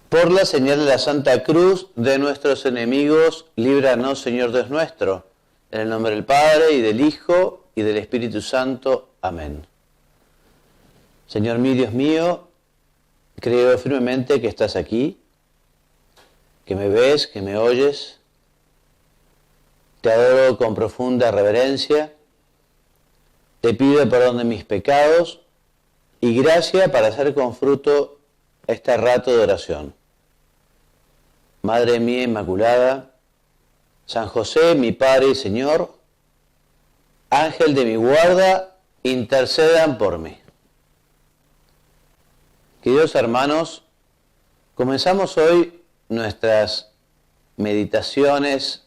Por la señal de la Santa Cruz de nuestros enemigos, líbranos, Señor Dios nuestro. En el nombre del Padre, y del Hijo, y del Espíritu Santo. Amén. Señor mío, Dios mío, creo firmemente que estás aquí, que me ves, que me oyes. Te adoro con profunda reverencia. Te pido perdón de mis pecados y gracia para hacer con fruto este rato de oración. Madre mía Inmaculada, San José, mi Padre y Señor, Ángel de mi guarda, intercedan por mí. Queridos hermanos, comenzamos hoy nuestras meditaciones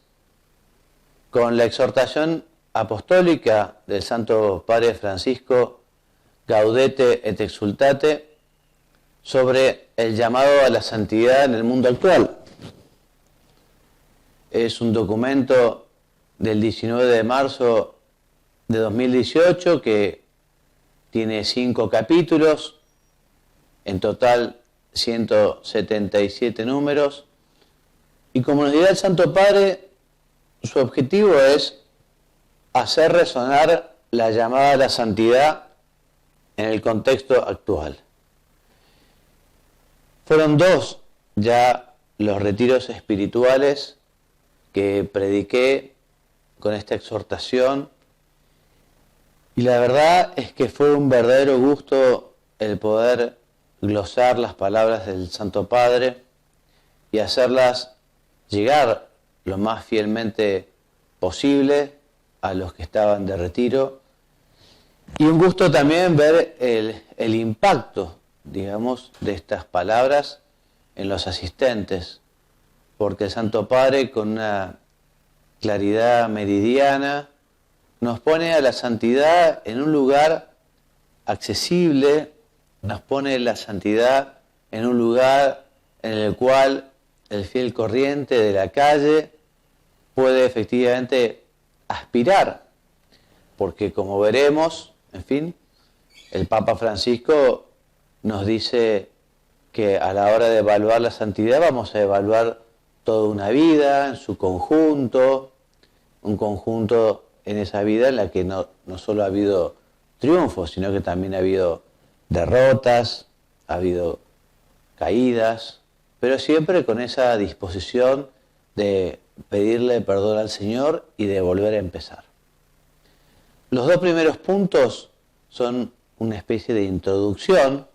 con la exhortación apostólica del Santo Padre Francisco, Gaudete et Exsultate, sobre el llamado a la santidad en el mundo actual. Es un documento del 19 de marzo de 2018 que tiene 5 capítulos, en total 177 números, y como nos dirá el Santo Padre, su objetivo es hacer resonar la llamada a la santidad en el contexto actual. Fueron 2 ya los retiros espirituales que prediqué con esta exhortación, y la verdad es que fue un verdadero gusto el poder glosar las palabras del Santo Padre y hacerlas llegar lo más fielmente posible a los que estaban de retiro, y un gusto también ver el impacto, digamos, de estas palabras en los asistentes, porque el Santo Padre, con una claridad meridiana, nos pone a la santidad en un lugar accesible, nos pone la santidad en un lugar en el cual el fiel corriente de la calle puede efectivamente aspirar, porque como veremos, en fin, el Papa Francisco nos dice que a la hora de evaluar la santidad vamos a evaluar toda una vida en su conjunto, un conjunto en esa vida en la que no solo ha habido triunfos, sino que también ha habido derrotas, ha habido caídas, pero siempre con esa disposición de pedirle perdón al Señor y de volver a empezar. Los 2 primeros puntos son una especie de introducción,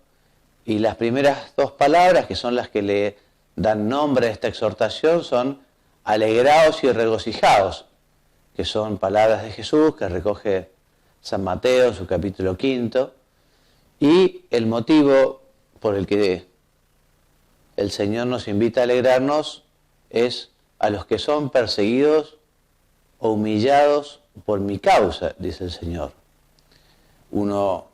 y las primeras 2 palabras, que son las que le dan nombre a esta exhortación, son alegraos y regocijaos, que son palabras de Jesús que recoge San Mateo en su capítulo 5, y el motivo por el que el Señor nos invita a alegrarnos es a los que son perseguidos o humillados por mi causa, dice el Señor. Uno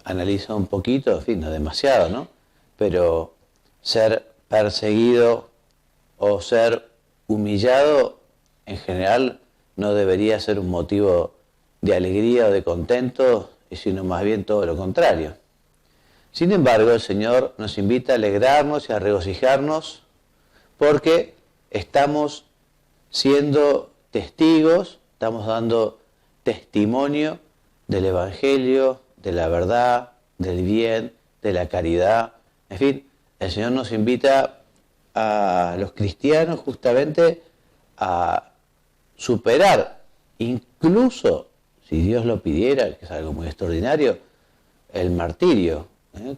analiza un poquito, en fin, no demasiado, ¿no? Pero ser perseguido o ser humillado en general no debería ser un motivo de alegría o de contento, sino más bien todo lo contrario. Sin embargo, el Señor nos invita a alegrarnos y a regocijarnos porque estamos siendo testigos, estamos dando testimonio del Evangelio, de la verdad, del bien, de la caridad. En fin, el Señor nos invita a los cristianos justamente a superar, incluso si Dios lo pidiera, que es algo muy extraordinario, el martirio,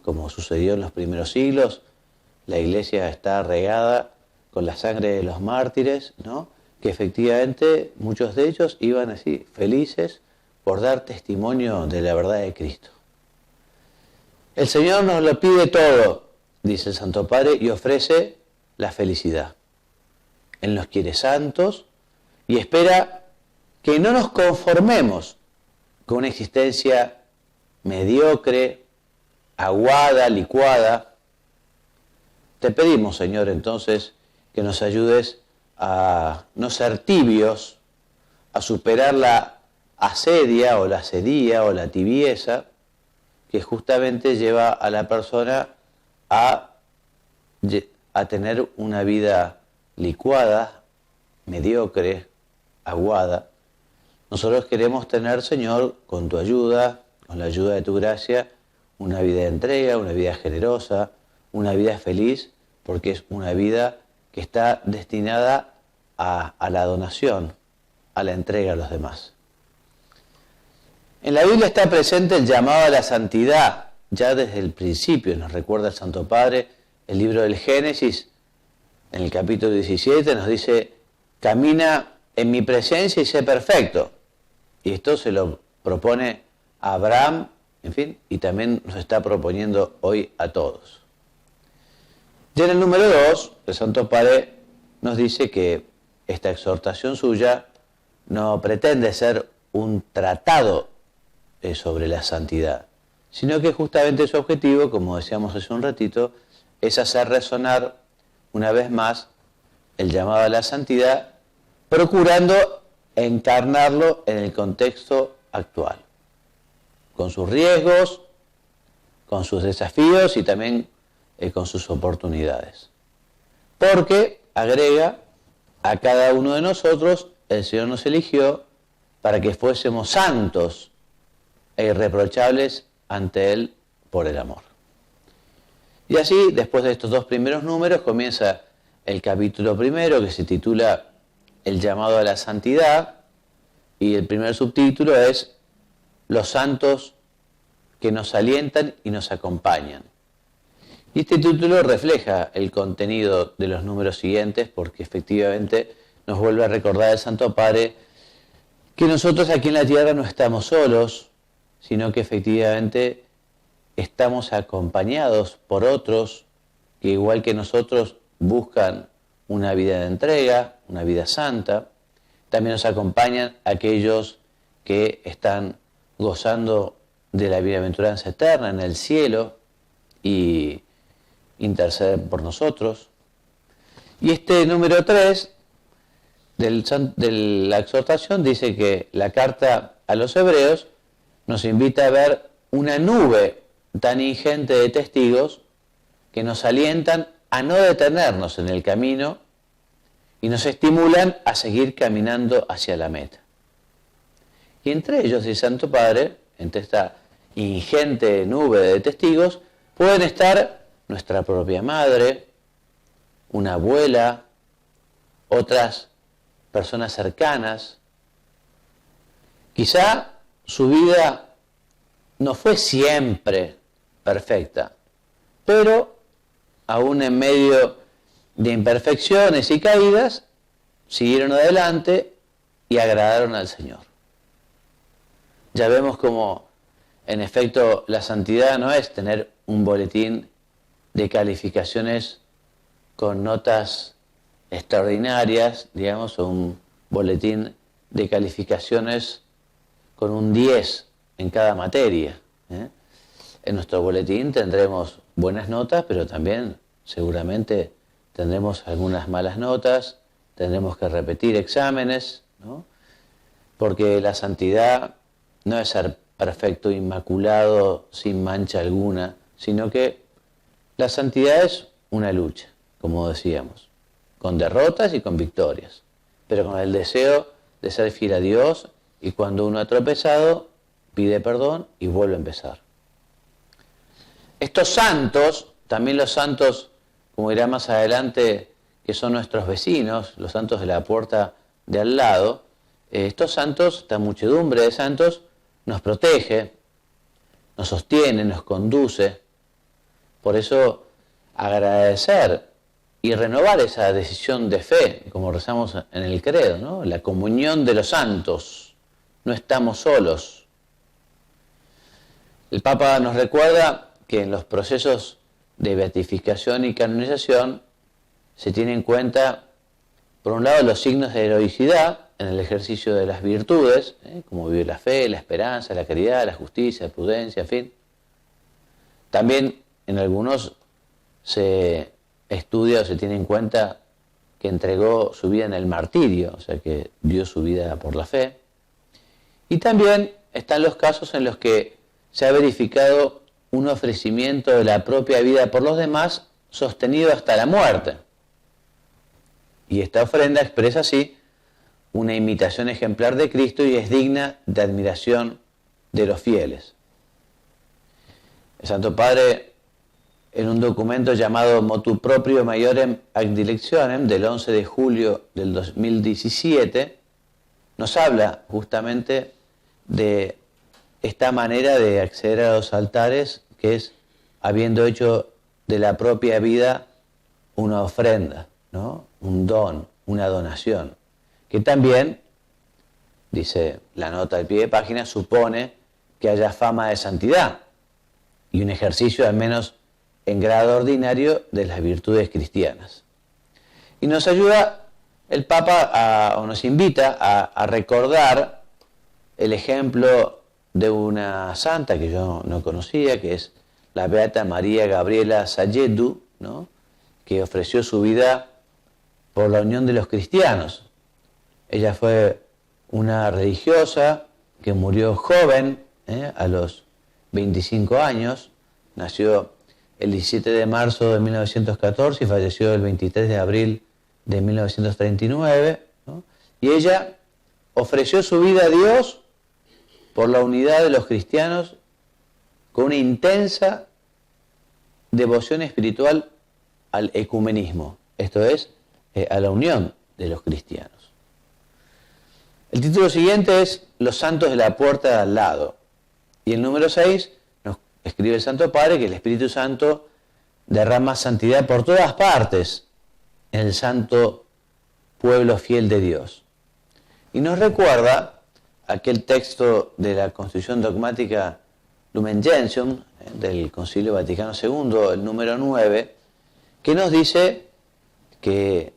como sucedió en los primeros siglos. La Iglesia está regada con la sangre de los mártires, ¿no? Que efectivamente muchos de ellos iban así, felices por dar testimonio de la verdad de Cristo. El Señor nos lo pide todo, dice el Santo Padre, y ofrece la felicidad. Él nos quiere santos y espera que no nos conformemos con una existencia mediocre, aguada, licuada. Te pedimos, Señor, entonces, que nos ayudes a no ser tibios, a superar la asedia o la sedía o la tibieza que justamente lleva a la persona a a tener una vida licuada, mediocre, aguada. Nosotros queremos tener, Señor, con tu ayuda, con la ayuda de tu gracia, una vida de entrega, una vida generosa, una vida feliz, porque es una vida que está destinada a la donación, a la entrega a los demás. En la Biblia está presente el llamado a la santidad, ya desde el principio, nos recuerda el Santo Padre, el libro del Génesis, en el capítulo 17, nos dice, camina en mi presencia y sé perfecto. Y esto se lo propone a Abraham, en fin, y también nos está proponiendo hoy a todos. Ya en el número 2, el Santo Padre nos dice que esta exhortación suya no pretende ser un tratado sobre la santidad, sino que justamente su objetivo, como decíamos hace un ratito, es hacer resonar una vez más el llamado a la santidad, procurando encarnarlo en el contexto actual, con sus riesgos, con sus desafíos y también con sus oportunidades. Porque, agrega, a cada uno de nosotros el Señor nos eligió para que fuésemos santos e irreprochables ante Él por el amor. Y así, después de estos dos primeros números, comienza el capítulo primero, que se titula El llamado a la santidad, y el primer subtítulo es Los santos que nos alientan y nos acompañan. Y este título refleja el contenido de los números siguientes, porque efectivamente nos vuelve a recordar el Santo Padre que nosotros aquí en la tierra no estamos solos, sino que efectivamente estamos acompañados por otros que igual que nosotros buscan una vida de entrega, una vida santa. También nos acompañan aquellos que están gozando de la bienaventuranza eterna en el cielo y interceden por nosotros. Y este número 3 de la exhortación dice que la carta a los hebreos nos invita a ver una nube tan ingente de testigos que nos alientan a no detenernos en el camino y nos estimulan a seguir caminando hacia la meta. Y entre ellos, el Santo Padre, entre esta ingente nube de testigos, pueden estar nuestra propia madre, una abuela, otras personas cercanas. Quizá su vida no fue siempre perfecta, pero aún en medio de imperfecciones y caídas, siguieron adelante y agradaron al Señor. Ya vemos como, en efecto, la santidad no es tener un boletín de calificaciones con notas extraordinarias, digamos, o un boletín de calificaciones con un 10 en cada materia. En nuestro boletín tendremos buenas notas, pero también seguramente tendremos algunas malas notas, tendremos que repetir exámenes, ¿no? Porque la santidad no es ser perfecto, inmaculado, sin mancha alguna, sino que la santidad es una lucha, como decíamos, con derrotas y con victorias, pero con el deseo de ser fiel a Dios, y cuando uno ha tropezado, pide perdón y vuelve a empezar. Estos santos, también los santos, como dirá más adelante, que son nuestros vecinos, los santos de la puerta de al lado, estos santos, esta muchedumbre de santos, nos protege, nos sostiene, nos conduce. Por eso, agradecer y renovar esa decisión de fe, como rezamos en el credo, ¿no? La comunión de los santos. No estamos solos. El Papa nos recuerda que en los procesos de beatificación y canonización se tiene en cuenta, por un lado, los signos de heroicidad en el ejercicio de las virtudes, como vive la fe, la esperanza, la caridad, la justicia, la prudencia, en fin. También en algunos se estudia o se tiene en cuenta que entregó su vida en el martirio, o sea que dio su vida por la fe. Y también están los casos en los que se ha verificado un ofrecimiento de la propia vida por los demás sostenido hasta la muerte. Y esta ofrenda expresa así una imitación ejemplar de Cristo y es digna de admiración de los fieles. El Santo Padre, en un documento llamado Motu Proprio Maiorem ad Dilectionem del 11 de julio del 2017, nos habla justamente de esta manera de acceder a los altares, que es habiendo hecho de la propia vida una ofrenda, ¿no? Un don, una donación, que también, dice la nota al pie de página, supone que haya fama de santidad y un ejercicio al menos en grado ordinario de las virtudes cristianas. Y nos ayuda el Papa, o nos invita a recordar el ejemplo de una santa que yo no conocía, que es la Beata María Gabriela Sayedu, ¿no? Que ofreció su vida por la unión de los cristianos. Ella fue una religiosa que murió joven, a los 25 años, nació el 17 de marzo de 1914 y falleció el 23 de abril de 1939, ¿no? Y ella ofreció su vida a Dios por la unidad de los cristianos con una intensa devoción espiritual al ecumenismo, esto es, a la unión de los cristianos. El título siguiente es Los santos de la puerta de al lado. Y el número 6 nos escribe el Santo Padre que el Espíritu Santo derrama santidad por todas partes en el santo pueblo fiel de Dios. Y nos recuerda aquel texto de la Constitución Dogmática Lumen Gentium del Concilio Vaticano II, el número 9, que nos dice que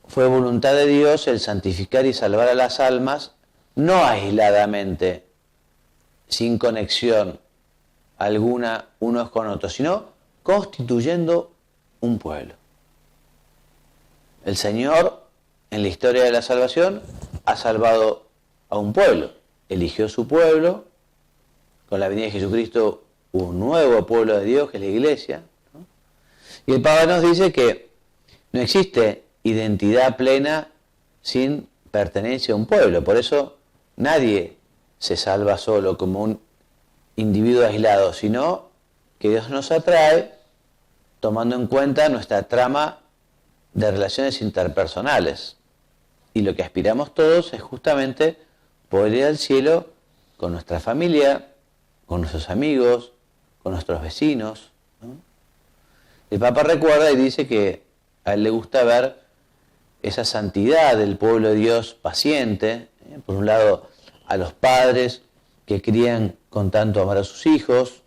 fue voluntad de Dios el santificar y salvar a las almas, no aisladamente, sin conexión alguna unos con otros, sino constituyendo un pueblo. El Señor, en la historia de la salvación, ha salvado a un pueblo, eligió su pueblo, con la venida de Jesucristo un nuevo pueblo de Dios, que es la Iglesia, ¿no? Y el Papa nos dice que no existe identidad plena sin pertenencia a un pueblo, por eso nadie se salva solo como un individuo aislado, sino que Dios nos atrae tomando en cuenta nuestra trama de relaciones interpersonales. Y lo que aspiramos todos es justamente poder ir al cielo con nuestra familia, con nuestros amigos, con nuestros vecinos, ¿no? El Papa recuerda y dice que a él le gusta ver esa santidad del pueblo de Dios paciente, por un lado a los padres que crían con tanto amor a sus hijos,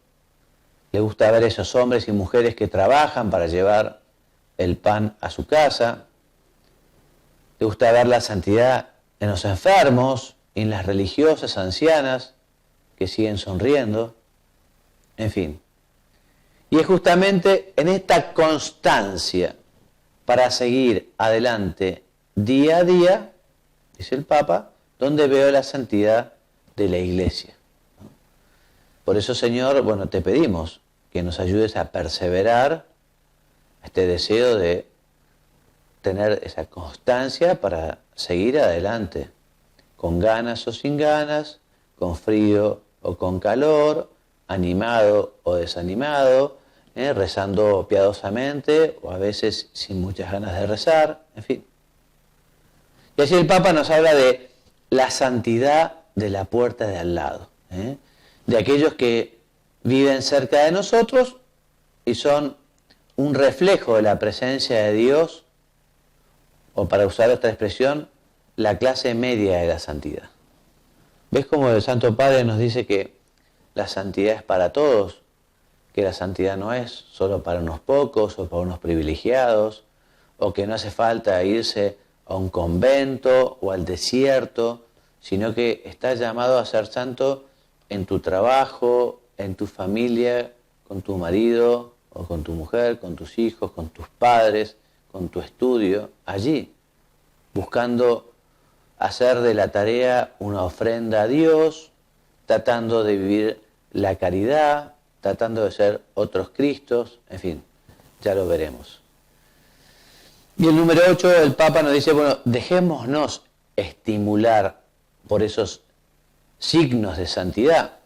le gusta ver esos hombres y mujeres que trabajan para llevar el pan a su casa, le gusta ver la santidad en los enfermos, en las religiosas ancianas que siguen sonriendo, en fin. Y es justamente en esta constancia para seguir adelante día a día, dice el Papa, donde veo la santidad de la Iglesia, ¿no? Por eso, Señor, bueno, te pedimos que nos ayudes a perseverar este deseo de tener esa constancia para seguir adelante, con ganas o sin ganas, con frío o con calor, animado o desanimado, rezando piadosamente o a veces sin muchas ganas de rezar, en fin. Y así el Papa nos habla de la santidad de la puerta de al lado, de aquellos que viven cerca de nosotros y son un reflejo de la presencia de Dios, o para usar otra expresión, la clase media de la santidad. ¿Ves cómo el Santo Padre nos dice que la santidad es para todos? Que la santidad no es solo para unos pocos o para unos privilegiados, o que no hace falta irse a un convento o al desierto, sino que estás llamado a ser santo en tu trabajo, en tu familia, con tu marido o con tu mujer, con tus hijos, con tus padres, con tu estudio, allí, buscando hacer de la tarea una ofrenda a Dios, tratando de vivir la caridad, tratando de ser otros Cristos, en fin, Ya lo veremos. Y el número 8, el Papa nos dice, bueno, dejémonos estimular por esos signos de santidad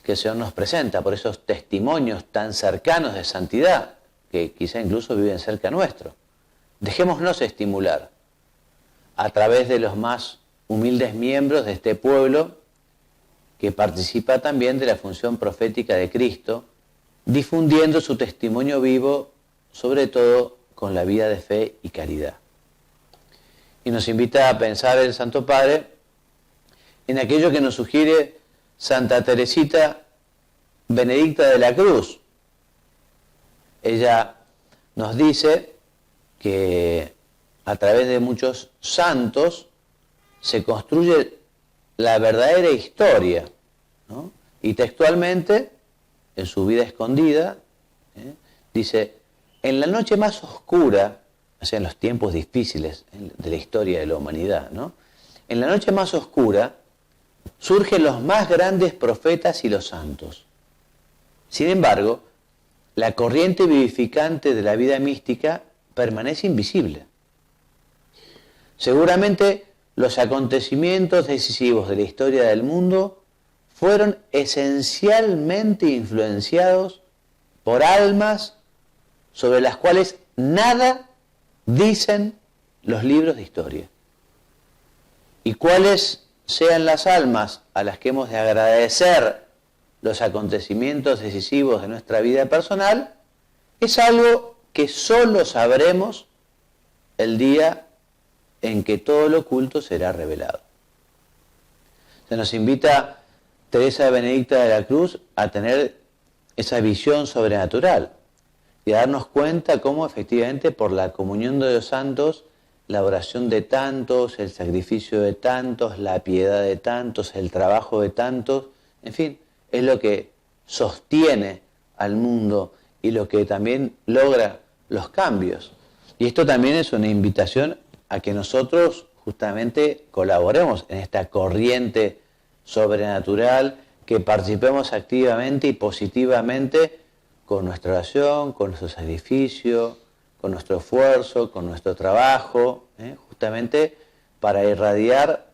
que el Señor nos presenta, por esos testimonios tan cercanos de santidad que quizá incluso viven cerca nuestro. Dejémonos estimular a través de los más humildes miembros de este pueblo que participa también de la función profética de Cristo, difundiendo su testimonio vivo, sobre todo con la vida de fe y caridad. Y nos invita a pensar el Santo Padre en aquello que nos sugiere Santa Teresita Benedicta de la Cruz. Ella nos dice que a través de muchos santos se construye la verdadera historia, ¿no? Y textualmente, en su vida escondida, dice, en la noche más oscura, o sea, en los tiempos difíciles de la historia de la humanidad, ¿no? En la noche más oscura surgen los más grandes profetas y los santos. Sin embargo, la corriente vivificante de la vida mística permanece invisible. Seguramente los acontecimientos decisivos de la historia del mundo fueron esencialmente influenciados por almas sobre las cuales nada dicen los libros de historia. Y cuáles sean las almas a las que hemos de agradecer los acontecimientos decisivos de nuestra vida personal, es algo que solo sabremos el día en que todo lo oculto será revelado. Se nos invita Teresa Benedicta de la Cruz a tener esa visión sobrenatural y a darnos cuenta cómo efectivamente por la comunión de los santos, la oración de tantos, el sacrificio de tantos, la piedad de tantos, el trabajo de tantos, en fin, es lo que sostiene al mundo y lo que también logra los cambios. Y esto también es una invitación a que nosotros justamente colaboremos en esta corriente sobrenatural, que participemos activamente y positivamente con nuestra oración, con nuestro sacrificio, con nuestro esfuerzo, con nuestro trabajo, justamente para irradiar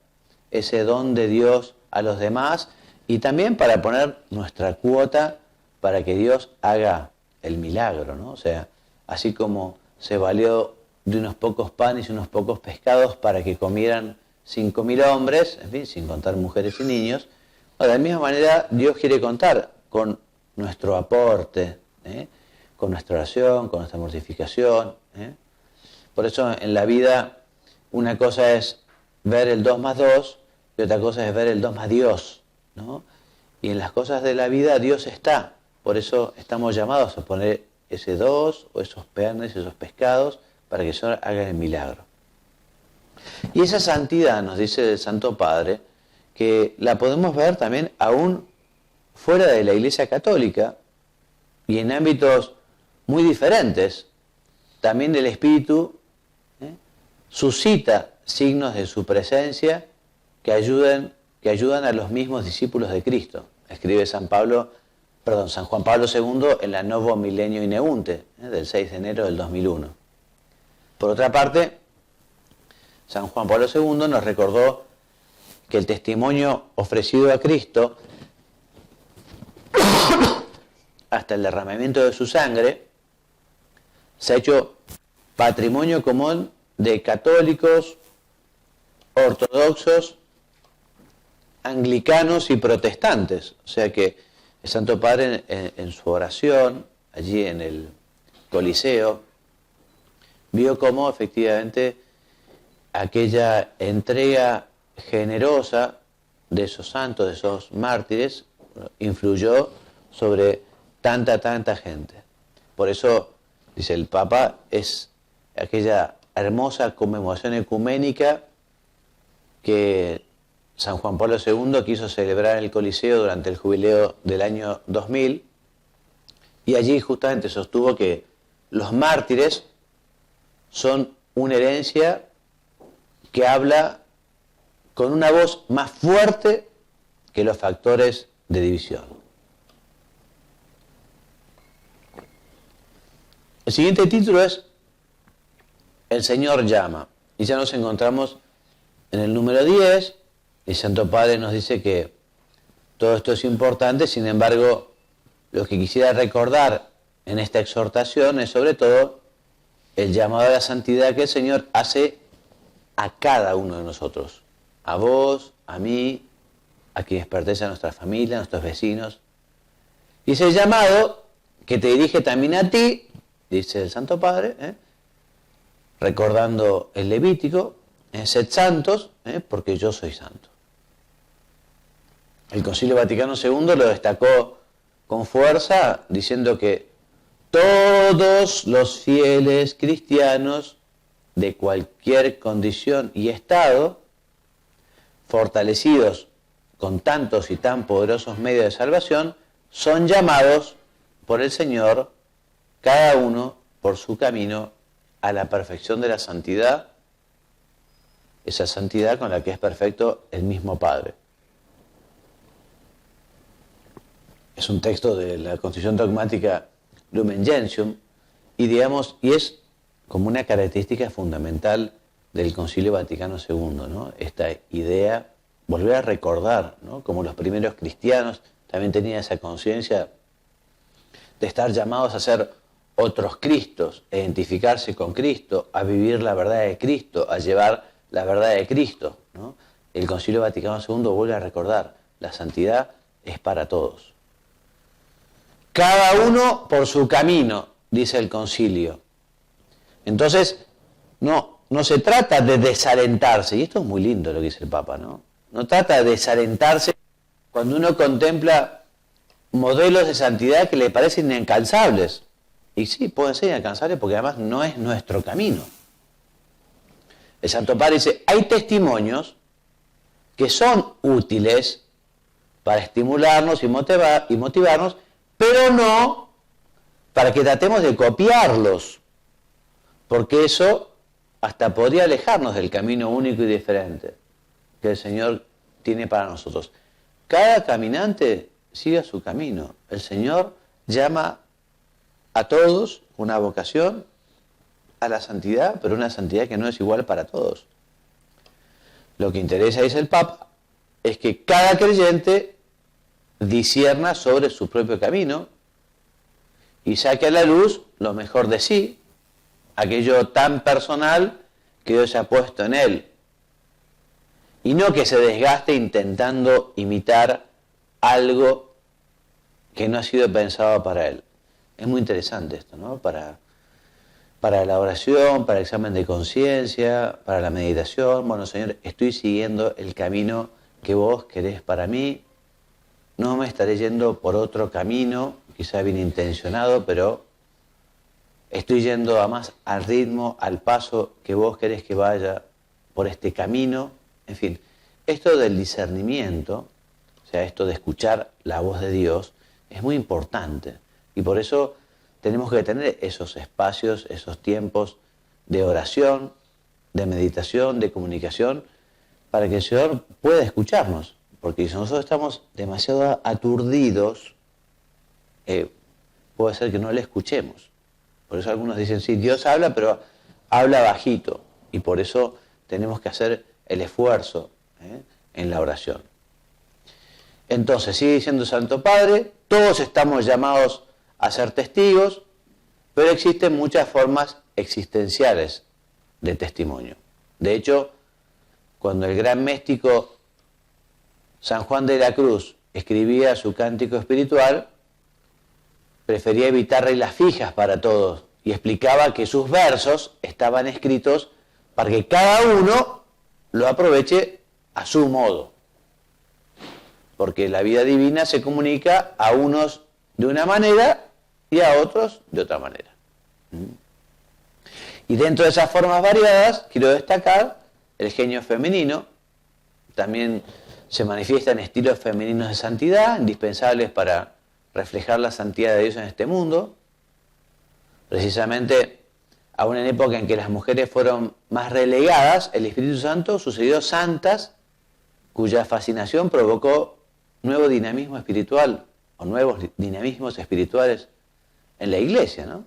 ese don de Dios a los demás y también para poner nuestra cuota para que Dios haga el milagro, ¿no? O sea, así como se valió de unos pocos panes y unos pocos pescados para que comieran 5.000 hombres, en fin, sin contar mujeres y niños, de la misma manera Dios quiere contar con nuestro aporte, con nuestra oración, con nuestra mortificación. Por eso en la vida una cosa es ver el 2 más 2 y otra cosa es ver el 2 más Dios, ¿no? Y en las cosas de la vida Dios está, por eso estamos llamados a poner ese 2 o esos panes, esos pescados, para que el Señor haga el milagro. Y esa santidad, nos dice el Santo Padre, que la podemos ver también aún fuera de la Iglesia Católica y en ámbitos muy diferentes. También el Espíritu suscita signos de su presencia que ayudan a los mismos discípulos de Cristo. Escribe San Juan Pablo II en la Novo Milenio Ineunte, del 6 de enero del 2001. Por otra parte, San Juan Pablo II nos recordó que el testimonio ofrecido a Cristo hasta el derramamiento de su sangre se ha hecho patrimonio común de católicos, ortodoxos, anglicanos y protestantes. O sea que el Santo Padre en su oración, allí en el Coliseo, vio cómo efectivamente aquella entrega generosa de esos santos, de esos mártires, influyó sobre tanta gente. Por eso, dice el Papa, es aquella hermosa conmemoración ecuménica que San Juan Pablo II quiso celebrar en el Coliseo durante el jubileo del año 2000, y allí justamente sostuvo que los mártires son una herencia que habla con una voz más fuerte que los factores de división. El siguiente título es El Señor llama. Y ya nos encontramos en el número 10. El Santo Padre nos dice que todo esto es importante, sin embargo, lo que quisiera recordar en esta exhortación es sobre todo el llamado a la santidad que el Señor hace a cada uno de nosotros. A vos, a mí, a quienes pertenecen a nuestra familia, a nuestros vecinos. Y ese llamado que te dirige también a ti, dice el Santo Padre, recordando el Levítico, sed santos, porque yo soy santo. El Concilio Vaticano II lo destacó con fuerza, diciendo que todos los fieles cristianos de cualquier condición y estado, fortalecidos con tantos y tan poderosos medios de salvación, son llamados por el Señor, cada uno por su camino, a la perfección de la santidad, esa santidad con la que es perfecto el mismo Padre. Es un texto de la Constitución Dogmática Lumen Gentium, y es como una característica fundamental del Concilio Vaticano II, ¿no? Esta idea, volver a recordar, ¿no? Como los primeros cristianos también tenían esa conciencia de estar llamados a ser otros Cristos, a identificarse con Cristo, a vivir la verdad de Cristo, a llevar la verdad de Cristo, ¿no? El Concilio Vaticano II vuelve a recordar, la santidad es para todos. Cada uno por su camino, dice el concilio. Entonces, no se trata de desalentarse, y esto es muy lindo lo que dice el Papa, ¿no? No trata de desalentarse cuando uno contempla modelos de santidad que le parecen inalcanzables. Y sí, pueden ser inalcanzables porque además no es nuestro camino. El Santo Padre dice, hay testimonios que son útiles para estimularnos y motivarnos, pero no para que tratemos de copiarlos, porque eso hasta podría alejarnos del camino único y diferente que el Señor tiene para nosotros. Cada caminante sigue su camino. El Señor llama a todos una vocación a la santidad, pero una santidad que no es igual para todos. Lo que interesa, dice el Papa, es que cada creyente discierna sobre su propio camino y saque a la luz lo mejor de sí, aquello tan personal que Dios ha puesto en él, y no que se desgaste intentando imitar algo que no ha sido pensado para él. Es muy interesante esto, ¿no? Para la oración, para el examen de conciencia, para la meditación. Bueno, Señor, estoy siguiendo el camino que vos querés para mí. No me estaré yendo por otro camino, quizá bien intencionado, pero estoy yendo además al ritmo, al paso que vos querés que vaya por este camino. En fin, esto del discernimiento, o sea, esto de escuchar la voz de Dios, es muy importante. Y por eso tenemos que tener esos espacios, esos tiempos de oración, de meditación, de comunicación, para que el Señor pueda escucharnos. Porque si nosotros estamos demasiado aturdidos, puede ser que no le escuchemos. Por eso algunos dicen, sí, Dios habla, pero habla bajito. Y por eso tenemos que hacer el esfuerzo en la oración. Entonces, sigue diciendo el Santo Padre, todos estamos llamados a ser testigos, pero existen muchas formas existenciales de testimonio. De hecho, cuando el gran místico San Juan de la Cruz escribía su cántico espiritual, prefería evitar reglas fijas para todos y explicaba que sus versos estaban escritos para que cada uno lo aproveche a su modo. Porque la vida divina se comunica a unos de una manera y a otros de otra manera. Y dentro de esas formas variadas, quiero destacar el genio femenino. También se manifiestan estilos femeninos de santidad, indispensables para reflejar la santidad de Dios en este mundo. Precisamente, aún en época en que las mujeres fueron más relegadas, el Espíritu Santo sucedió santas cuya fascinación provocó nuevo dinamismo espiritual o nuevos dinamismos espirituales en la Iglesia, ¿no?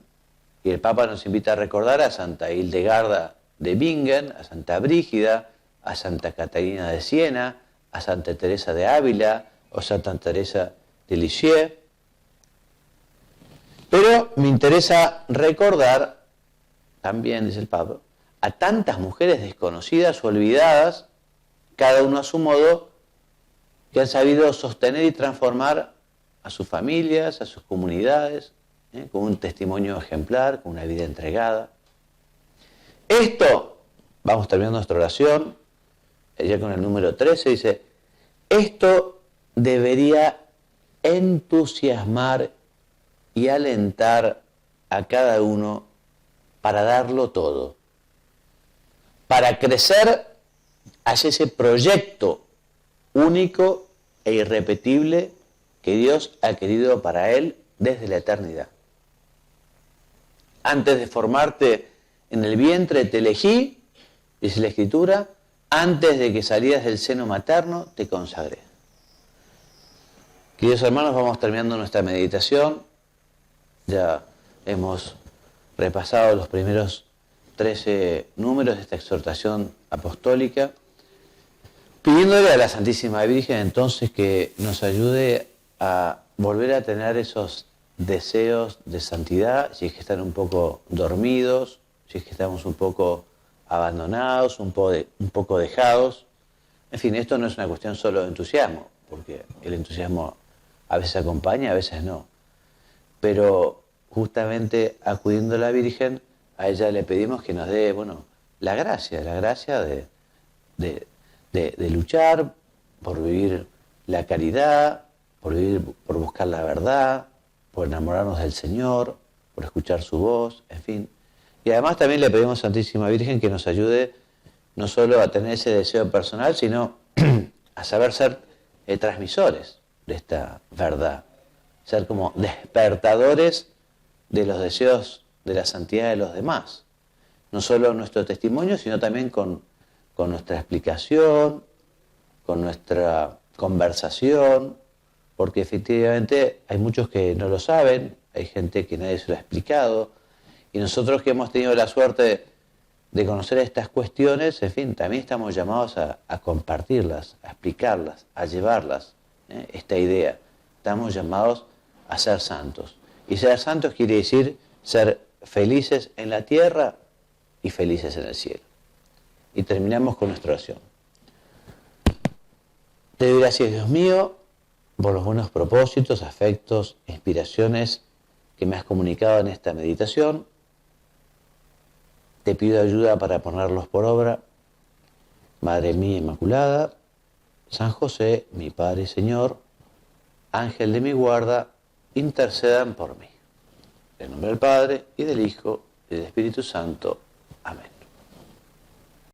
Y el Papa nos invita a recordar a Santa Hildegarda de Bingen, a Santa Brígida, a Santa Catalina de Siena, a Santa Teresa de Ávila o Santa Teresa de Lisieux. Pero me interesa recordar, también dice el Papa, a tantas mujeres desconocidas o olvidadas, cada uno a su modo, que han sabido sostener y transformar a sus familias, a sus comunidades, con un testimonio ejemplar, con una vida entregada. Esto, vamos terminando nuestra oración, ya con el número 13, dice, esto debería entusiasmar y alentar a cada uno para darlo todo, para crecer hacia ese proyecto único e irrepetible que Dios ha querido para él desde la eternidad. Antes de formarte en el vientre te elegí, dice la Escritura, antes de que salieras del seno materno te consagré. Queridos hermanos, vamos terminando nuestra meditación. Ya hemos repasado los primeros 13 números de esta exhortación apostólica, pidiéndole a la Santísima Virgen entonces que nos ayude a volver a tener esos deseos de santidad, si es que están un poco dormidos, si es que estamos un poco abandonados, un poco dejados. En fin, esto no es una cuestión solo de entusiasmo, porque el entusiasmo a veces acompaña, a veces no. Pero justamente acudiendo a la Virgen, a ella le pedimos que nos dé, la gracia de luchar por vivir la caridad, por buscar la verdad, por enamorarnos del Señor, por escuchar su voz, en fin. Y además también le pedimos a Santísima Virgen que nos ayude no solo a tener ese deseo personal, sino a saber ser transmisores de esta verdad, ser como despertadores de los deseos de la santidad de los demás. No solo nuestro testimonio, sino también con nuestra explicación, con nuestra conversación, porque efectivamente hay muchos que no lo saben, hay gente que nadie se lo ha explicado, y nosotros que hemos tenido la suerte de conocer estas cuestiones, en fin, también estamos llamados a compartirlas, a explicarlas, a llevarlas, esta idea. Estamos llamados a ser santos. Y ser santos quiere decir ser felices en la tierra y felices en el cielo. Y terminamos con nuestra oración. Te doy gracias, Dios mío, por los buenos propósitos, afectos, inspiraciones que me has comunicado en esta meditación. Te pido ayuda para ponerlos por obra. Madre mía Inmaculada, San José, mi Padre y Señor, Ángel de mi guarda, intercedan por mí. En nombre del Padre, y del Hijo, y del Espíritu Santo. Amén.